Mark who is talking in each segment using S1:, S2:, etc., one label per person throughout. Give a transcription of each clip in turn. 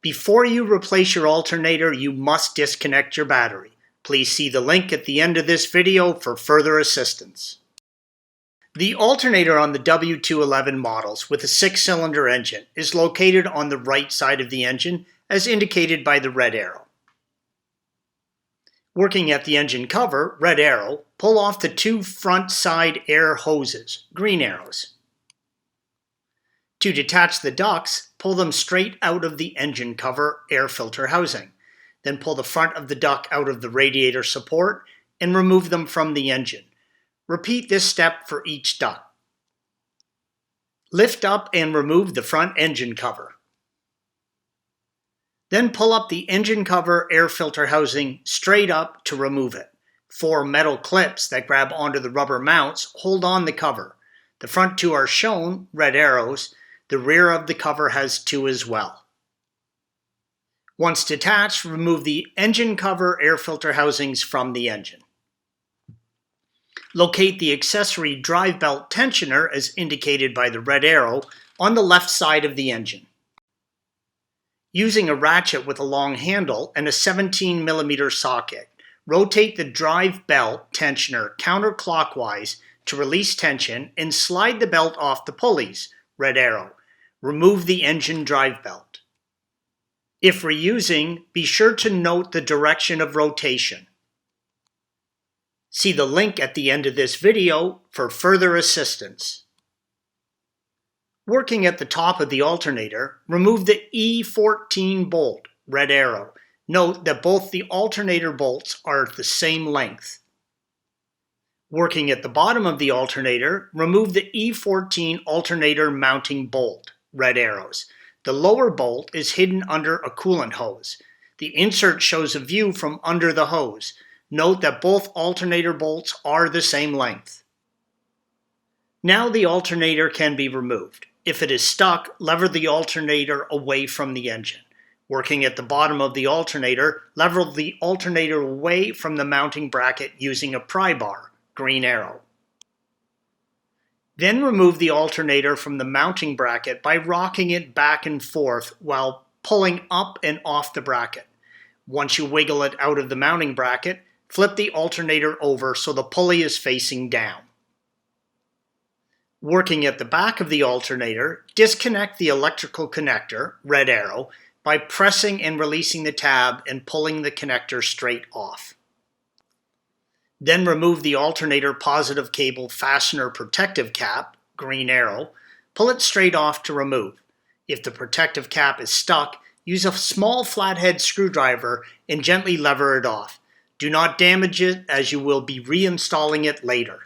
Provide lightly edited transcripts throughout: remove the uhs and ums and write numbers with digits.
S1: Before you replace your alternator, you must disconnect your battery. Please see the link at the end of this video for further assistance. The alternator on the W211 models with a 6-cylinder engine is located on the right side of the engine as indicated by the red arrow. Working at the engine cover, red arrow, pull off the 2 front side air hoses, green arrows. To detach the ducts, pull them straight out of the engine cover air filter housing. Then pull the front of the duct out of the radiator support and remove them from the engine. Repeat this step for each duct. Lift up and remove the front engine cover. Then pull up the engine cover air filter housing straight up to remove it. 4 metal clips that grab onto the rubber mounts hold on the cover. The front 2 are shown, red arrows. The rear of the cover has 2 as well. Once detached, remove the engine cover air filter housings from the engine. Locate the accessory drive belt tensioner as indicated by the red arrow on the left side of the engine. Using a ratchet with a long handle and a 17mm socket, rotate the drive belt tensioner counterclockwise to release tension and slide the belt off the pulleys, red arrow. Remove the engine drive belt. If reusing, be sure to note the direction of rotation. See the link at the end of this video for further assistance. Working at the top of the alternator, remove the E14 bolt, red arrow. Note that both the alternator bolts are the same length. Working at the bottom of the alternator, remove the E14 alternator mounting bolt, red arrows. The lower bolt is hidden under a coolant hose. The insert shows a view from under the hose. Note that both alternator bolts are the same length. Now the alternator can be removed. If it is stuck, lever the alternator away from the engine. Working at the bottom of the alternator, lever the alternator away from the mounting bracket using a pry bar, green arrow. Then remove the alternator from the mounting bracket by rocking it back and forth while pulling up and off the bracket. Once you wiggle it out of the mounting bracket, flip the alternator over so the pulley is facing down. Working at the back of the alternator, disconnect the electrical connector, red arrow, by pressing and releasing the tab and pulling the connector straight off. Then remove the alternator positive cable fastener protective cap, green arrow, pull it straight off to remove. If the protective cap is stuck, use a small flathead screwdriver and gently lever it off. Do not damage it as you will be reinstalling it later.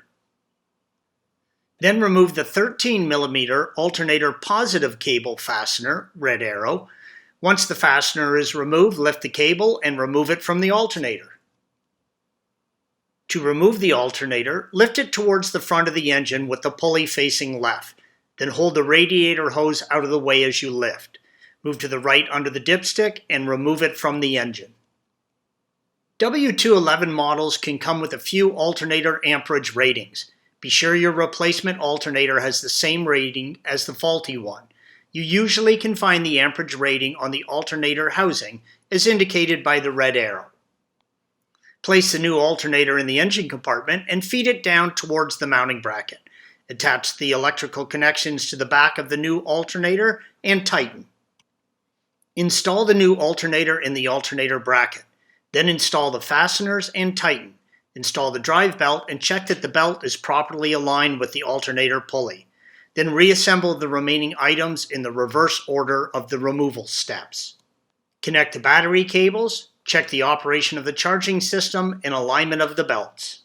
S1: Then remove the 13mm alternator positive cable fastener, red arrow. Once the fastener is removed, lift the cable and remove it from the alternator. To remove the alternator, lift it towards the front of the engine with the pulley facing left. Then hold the radiator hose out of the way as you lift. Move to the right under the dipstick and remove it from the engine. W211 models can come with a few alternator amperage ratings. Be sure your replacement alternator has the same rating as the faulty one. You usually can find the amperage rating on the alternator housing as indicated by the red arrow. Place the new alternator in the engine compartment and feed it down towards the mounting bracket. Attach the electrical connections to the back of the new alternator and tighten. Install the new alternator in the alternator bracket. Then install the fasteners and tighten. Install the drive belt and check that the belt is properly aligned with the alternator pulley. Then reassemble the remaining items in the reverse order of the removal steps. Connect the battery cables, check the operation of the charging system and alignment of the belts.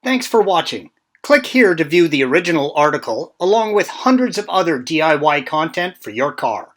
S1: Thanks for watching. Click here to view the original article along with hundreds of other DIY content for your car.